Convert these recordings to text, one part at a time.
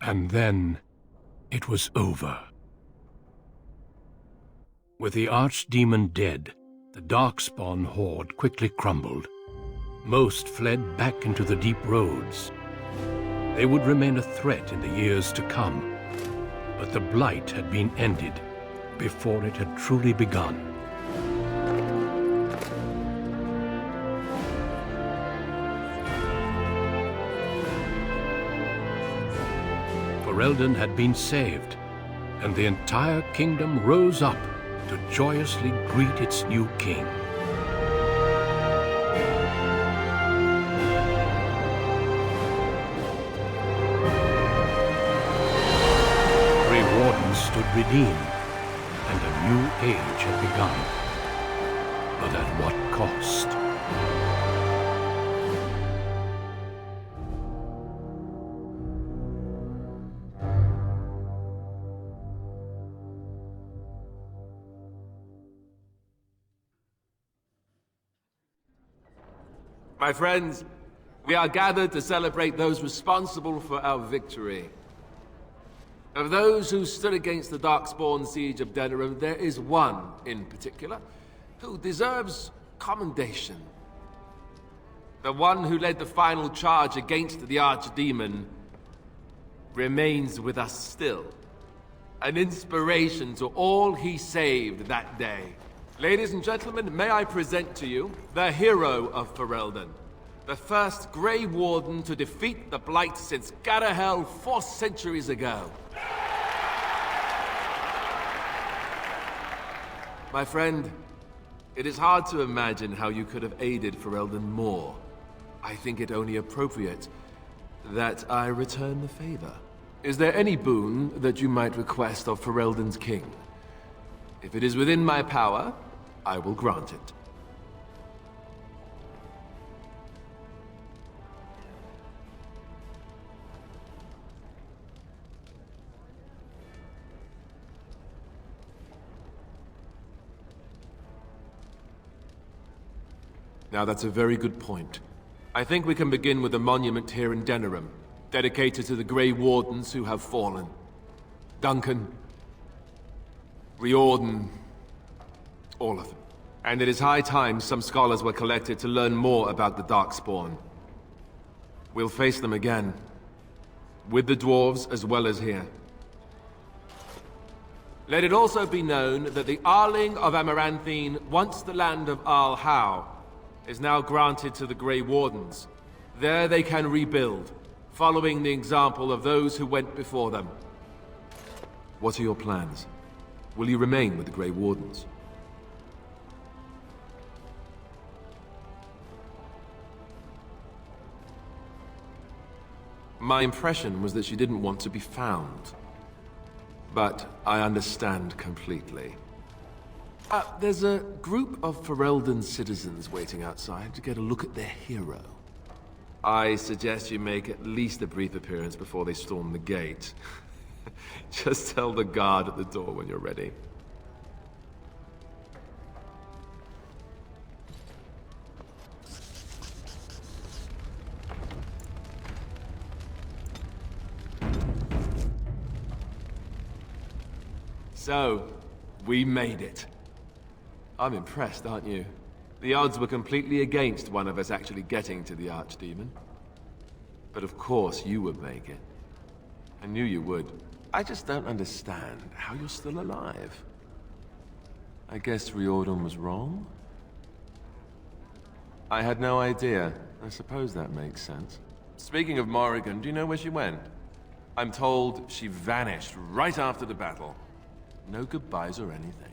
And then, it was over. With the archdemon dead, the Darkspawn horde quickly crumbled. Most fled back into the deep roads. They would remain a threat in the years to come, but the blight had been ended before it had truly begun. Ferelden had been saved, and the entire kingdom rose up to joyously greet its new king. Grey Wardens stood redeemed, and a new age had begun. But at what cost? My friends, we are gathered to celebrate those responsible for our victory. Of those who stood against the Darkspawn siege of Denerim, there is one in particular who deserves commendation. The one who led the final charge against the Archdemon remains with us still. An inspiration to all he saved that day. Ladies and gentlemen, may I present to you the hero of Ferelden, the first Grey Warden to defeat the Blight since Garahel 4 centuries ago. My friend, it is hard to imagine how you could have aided Ferelden more. I think it only appropriate that I return the favor. Is there any boon that you might request of Ferelden's king? If it is within my power, I will grant it. Now that's a very good point. I think we can begin with a monument here in Denerim, dedicated to the Grey Wardens who have fallen. Duncan, Riordan, all of them. And it is high time some scholars were collected to learn more about the Darkspawn. We'll face them again, with the dwarves as well as here. Let it also be known that the Arling of Amaranthine, once the land of Arl Howe, is now granted to the Grey Wardens. There they can rebuild, following the example of those who went before them. What are your plans? Will you remain with the Grey Wardens? My impression was that she didn't want to be found. But I understand completely. There's a group of Ferelden citizens waiting outside to get a look at their hero. I suggest you make at least a brief appearance before they storm the gate. Just tell the guard at the door when you're ready. So, we made it. I'm impressed, aren't you? The odds were completely against one of us actually getting to the Archdemon. But of course you would make it. I knew you would. I just don't understand how you're still alive. I guess Riordan was wrong? I had no idea. I suppose that makes sense. Speaking of Morrigan, do you know where she went? I'm told she vanished right after the battle. No goodbyes or anything.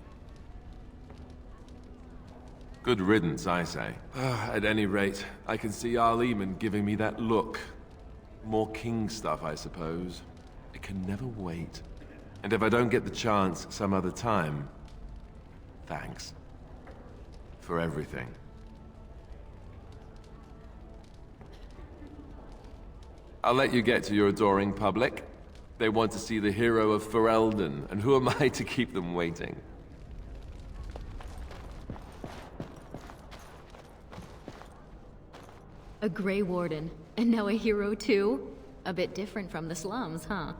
Good riddance, I say. At any rate, I can see Arleman giving me that look. More king stuff, I suppose. It can never wait. And if I don't get the chance some other time, thanks. For everything. I'll let you get to your adoring public. They want to see the hero of Ferelden, and who am I to keep them waiting? A Grey Warden, and now a hero too? A bit different from the slums, huh?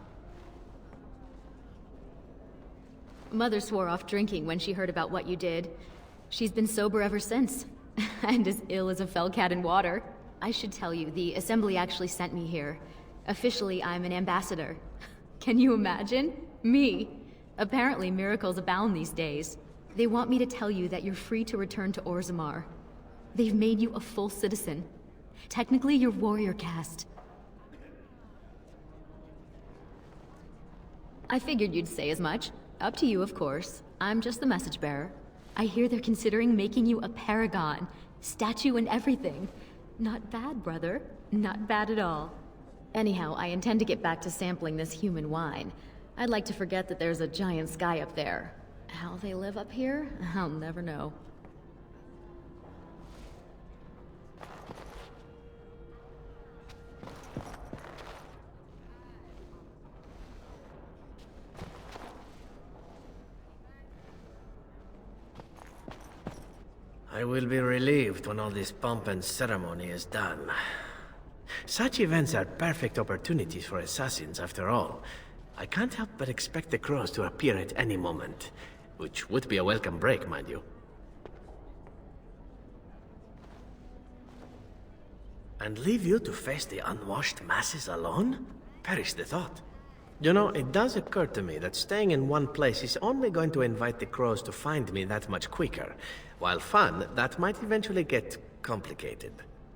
Mother swore off drinking when she heard about what you did. She's been sober ever since, and as ill as a fell cat in water. I should tell you, the Assembly actually sent me here. Officially, I'm an ambassador. Can you imagine? Me! Apparently miracles abound these days. They want me to tell you that you're free to return to Orzammar. They've made you a full citizen. Technically, you're warrior caste. I figured you'd say as much. Up to you, of course. I'm just the message bearer. I hear they're considering making you a paragon. Statue and everything. Not bad, brother. Not bad at all. Anyhow, I intend to get back to sampling this human wine. I'd like to forget that there's a giant sky up there. How they live up here? I'll never know. I will be relieved when all this pomp and ceremony is done. Such events are perfect opportunities for assassins, after all. I can't help but expect the crows to appear at any moment. Which would be a welcome break, mind you. And leave you to face the unwashed masses alone? Perish the thought. You know, it does occur to me that staying in one place is only going to invite the crows to find me that much quicker. While fun, that might eventually get complicated.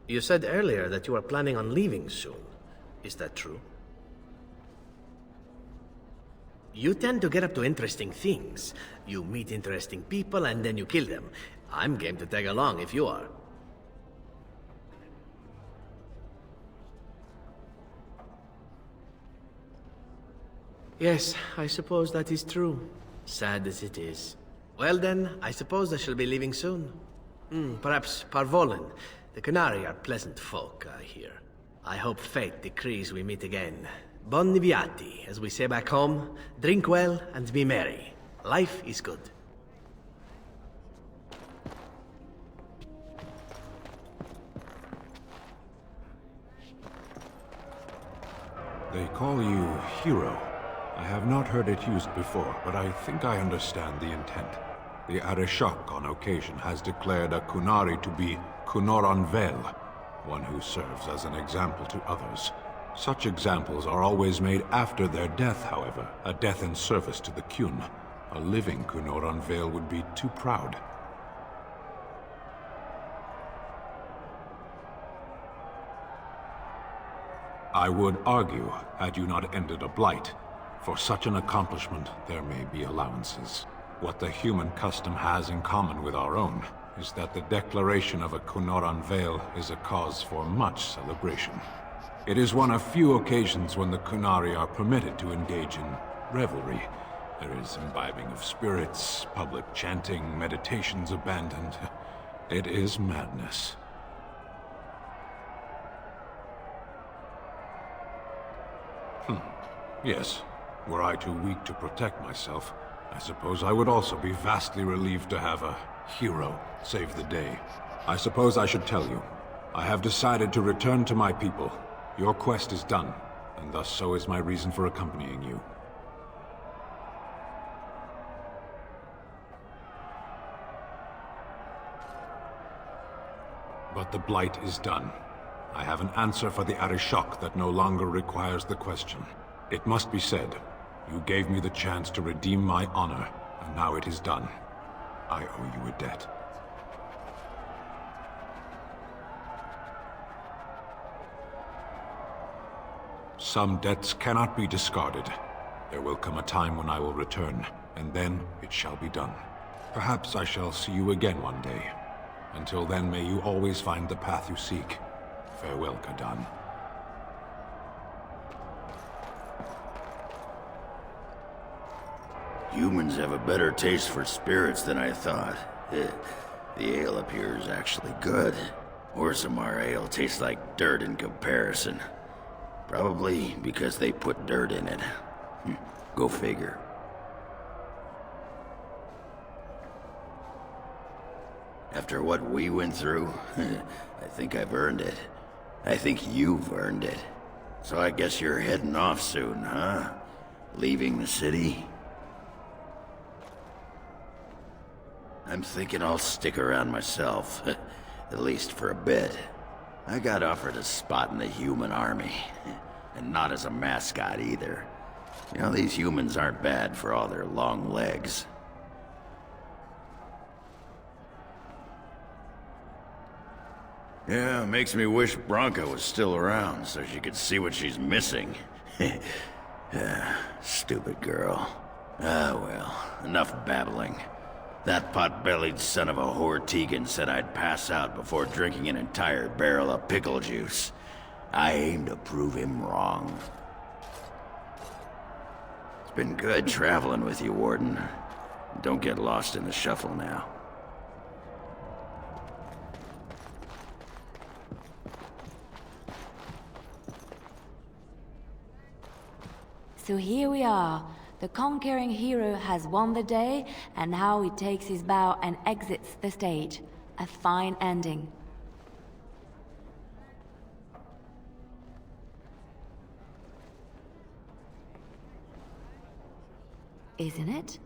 You said earlier that you are planning on leaving soon. Is that true? You tend to get up to interesting things. You meet interesting people and then you kill them. I'm game to tag along if you are. Yes, I suppose that is true. Sad as it is. Well then, I suppose I shall be leaving soon. Perhaps Parvolen. The Canary are pleasant folk, I hear. I hope fate decrees we meet again. Bon niviati, as we say back home. Drink well and be merry. Life is good. They call you hero. I have not heard it used before, but I think I understand the intent. The Arishok on occasion has declared a Kunari to be Kunoranvel, one who serves as an example to others. Such examples are always made after their death, however, a death in service to the Kyun. A living Kunoranvel would be too proud. I would argue, had you not ended a blight, for such an accomplishment there may be allowances. What the human custom has in common with our own is that the declaration of a Kunoranvel is a cause for much celebration. It is one of few occasions when the Kunari are permitted to engage in revelry. There is imbibing of spirits, public chanting, meditations abandoned. It is madness. Yes. Were I too weak to protect myself, I suppose I would also be vastly relieved to have a hero save the day. I suppose I should tell you. I have decided to return to my people. Your quest is done, and thus so is my reason for accompanying you. But the blight is done. I have an answer for the Arishok that no longer requires the question. It must be said, you gave me the chance to redeem my honor, and now it is done. I owe you a debt. Some debts cannot be discarded. There will come a time when I will return, and then it shall be done. Perhaps I shall see you again one day. Until then, may you always find the path you seek. Farewell, Kadan. Humans have a better taste for spirits than I thought. The ale up here is actually good. Orzammar ale tastes like dirt in comparison. Probably because they put dirt in it. Go figure. After what we went through, I think I've earned it. I think you've earned it. So I guess you're heading off soon, huh? Leaving the city? I'm thinking I'll stick around myself, at least for a bit. I got offered a spot in the human army, and not as a mascot either. You know, these humans aren't bad for all their long legs. Yeah, makes me wish Bronca was still around so she could see what she's missing. Stupid girl. Ah, well, enough babbling. That pot-bellied son of a whore Tegan said I'd pass out before drinking an entire barrel of pickle juice. I aim to prove him wrong. It's been good traveling with you, Warden. Don't get lost in the shuffle now. So here we are. The conquering hero has won the day, and now he takes his bow and exits the stage. A fine ending. Isn't it?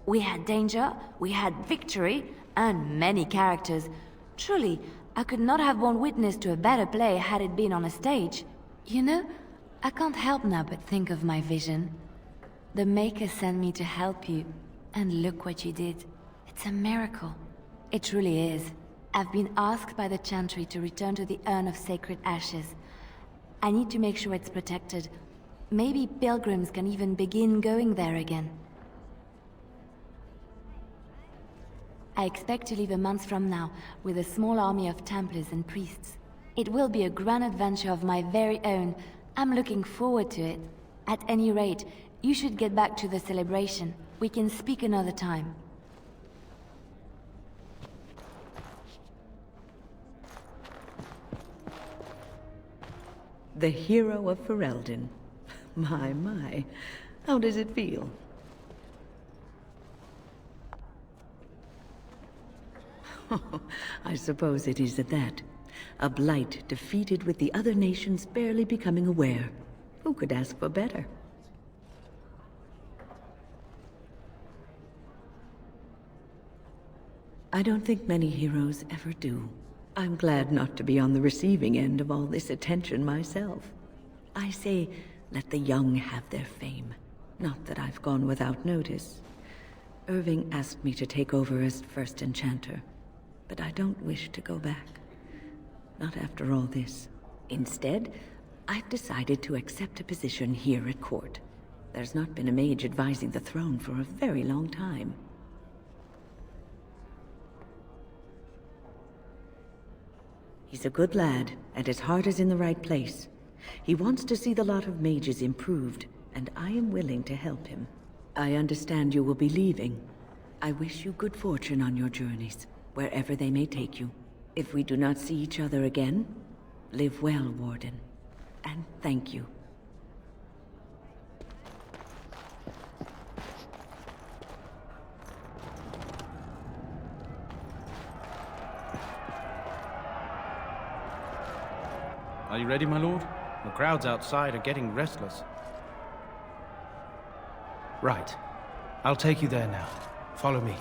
We had danger, we had victory, and many characters. Truly, I could not have borne witness to a better play had it been on a stage. You know, I can't help now but think of my vision. The Maker sent me to help you, and look what you did. It's a miracle. It truly is. I've been asked by the Chantry to return to the Urn of Sacred Ashes. I need to make sure it's protected. Maybe pilgrims can even begin going there again. I expect to leave a month from now, with a small army of Templars and priests. It will be a grand adventure of my very own. I'm looking forward to it. At any rate, you should get back to the celebration. We can speak another time. The hero of Ferelden. My. How does it feel? I suppose it is at that. A blight defeated with the other nations barely becoming aware. Who could ask for better? I don't think many heroes ever do. I'm glad not to be on the receiving end of all this attention myself. I say, let the young have their fame. Not that I've gone without notice. Irving asked me to take over as first enchanter, but I don't wish to go back. Not after all this. Instead, I've decided to accept a position here at court. There's not been a mage advising the throne for a very long time. He's a good lad, and his heart is in the right place. He wants to see the lot of mages improved, and I am willing to help him. I understand you will be leaving. I wish you good fortune on your journeys, wherever they may take you. If we do not see each other again, live well, Warden, and thank you. Are you ready, my lord? The crowds outside are getting restless. Right. I'll take you there now. Follow me.